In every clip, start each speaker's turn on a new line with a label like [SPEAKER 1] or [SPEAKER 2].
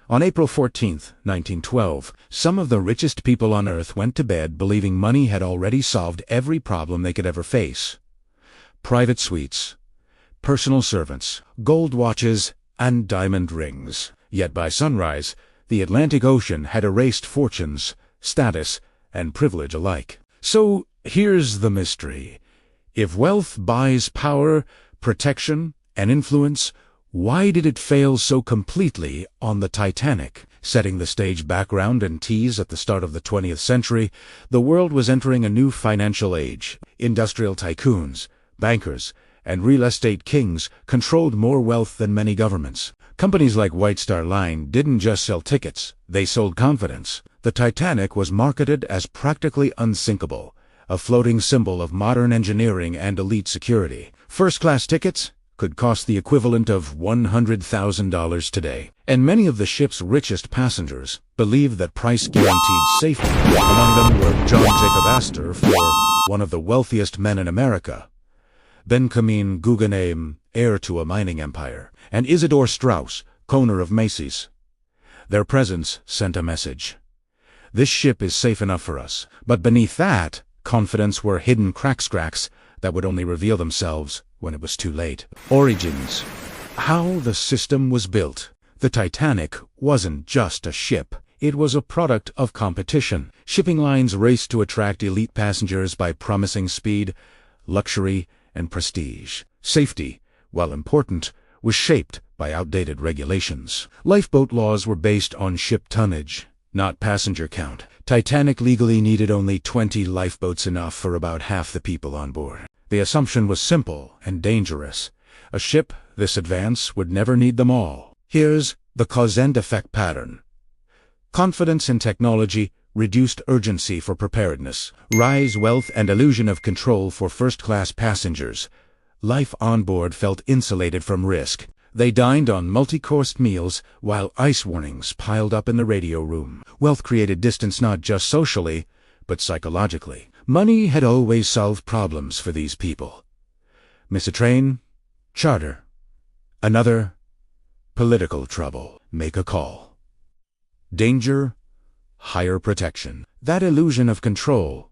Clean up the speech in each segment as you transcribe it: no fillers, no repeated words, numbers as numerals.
[SPEAKER 1] On April 14, 1912, some of the richest people on Earth went to bed believing money had already solved every problem they could ever face. Private suites, personal servants, gold watches, and diamond rings. Yet by sunrise, the Atlantic Ocean had erased fortunes, status, and privilege alike. So here's the mystery. If wealth buys power, protection, and influence, why did it fail so completely on the Titanic? Setting the stage background and tease at the start of the 20th century, the world was entering a new financial age. Industrial tycoons, bankers, and real estate kings controlled more wealth than many governments. Companies like White Star Line didn't just sell tickets, they sold confidence. The Titanic was marketed as practically unsinkable, a floating symbol of modern engineering and elite security. First-class tickets could cost the equivalent of $100,000 today. And many of the ship's richest passengers believed that price guaranteed safety. Among them were John Jacob Astor, one of the wealthiest men in America, Benjamin Guggenheim, heir to a mining empire, and Isidor Straus, owner of Macy's. Their presence sent a message. This ship is safe enough for us. But beneath that confidence were hidden cracks that would only reveal themselves when it was too late. Origins. How the system was built. The Titanic wasn't just a ship. It was a product of competition. Shipping lines raced to attract elite passengers by promising speed, luxury, and prestige. Safety, while important, was shaped by outdated regulations. Lifeboat laws were based on ship tonnage, not passenger count. Titanic legally needed only 20 lifeboats, enough for about half the people on board. The assumption was simple and dangerous. A ship this advanced would never need them all. Here's the cause and effect pattern. Confidence in technology reduced urgency for preparedness. Rise wealth and illusion of control for first-class passengers. Life on board felt insulated from risk. They dined on multi-coursed meals while ice warnings piled up in the radio room. Wealth created distance not just socially, but psychologically. Money had always solved problems for these people. Miss a train? Charter. Another? Political trouble. Make a call. Danger? Higher protection. That illusion of control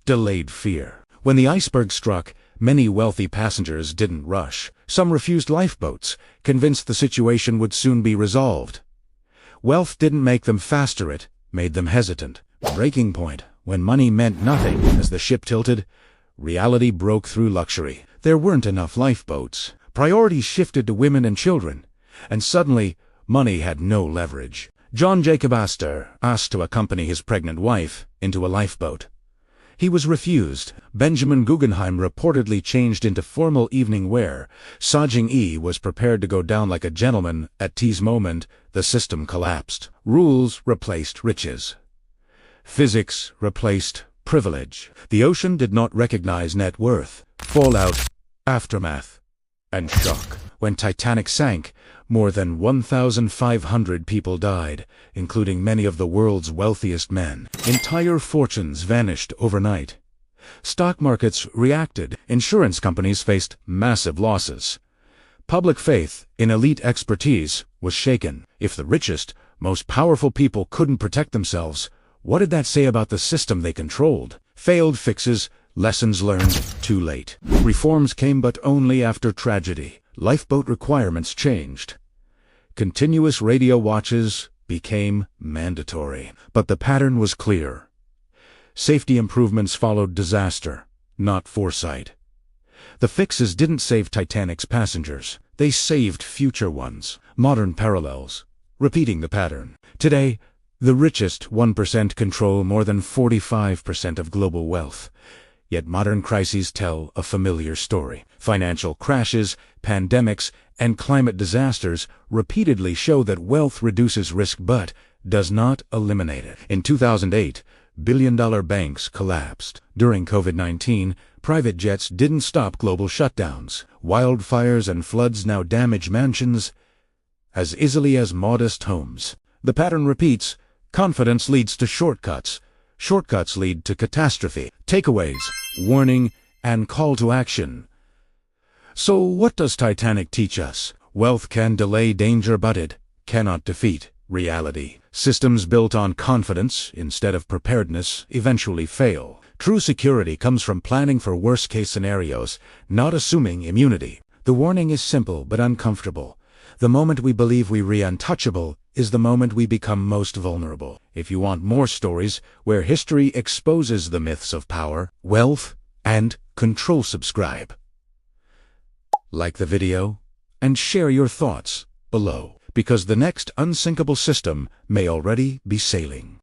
[SPEAKER 1] delayed fear. When the iceberg struck, many wealthy passengers didn't rush. Some refused lifeboats, convinced the situation would soon be resolved. Wealth didn't make them faster, it made them hesitant. Breaking point. When money meant nothing as the ship tilted, reality broke through luxury. There weren't enough lifeboats. Priorities shifted to women and children, and suddenly money had no leverage. John Jacob Astor asked to accompany his pregnant wife into a lifeboat. He was refused. Benjamin Guggenheim reportedly changed into formal evening wear. Sajing E was prepared to go down like a gentleman. At T's moment, the system collapsed. Rules replaced riches. Physics replaced privilege. The ocean did not recognize net worth. Fallout, aftermath, and shock. When Titanic sank, more than 1,500 people died, including many of the world's wealthiest men. Entire fortunes vanished overnight. Stock markets reacted. Insurance companies faced massive losses. Public faith in elite expertise was shaken. If the richest, most powerful people couldn't protect themselves, what did that say about the system they controlled? Failed fixes, lessons learned, too late. Reforms came but only after tragedy. Lifeboat requirements changed. Continuous radio watches became mandatory. But the pattern was clear. Safety improvements followed disaster, not foresight. The fixes didn't save Titanic's passengers. They saved future ones. Modern parallels, repeating the pattern. Today, the richest 1% control more than 45% of global wealth. Yet modern crises tell a familiar story. Financial crashes, pandemics, and climate disasters repeatedly show that wealth reduces risk but does not eliminate it. In 2008, billion-dollar banks collapsed. During COVID-19, private jets didn't stop global shutdowns. Wildfires and floods now damage mansions as easily as modest homes. The pattern repeats. Confidence leads to shortcuts. Shortcuts lead to catastrophe. Takeaways, warning, and call to action. So what does Titanic teach us? Wealth can delay danger, but it cannot defeat Reality. Systems built on confidence instead of preparedness eventually fail. True security comes from planning for worst-case scenarios, not assuming immunity. The warning is simple but uncomfortable. The moment we believe we're untouchable is the moment we become most vulnerable. If you want more stories where history exposes the myths of power, wealth, and control, subscribe. Like the video and share your thoughts below, because the next unsinkable system may already be sailing.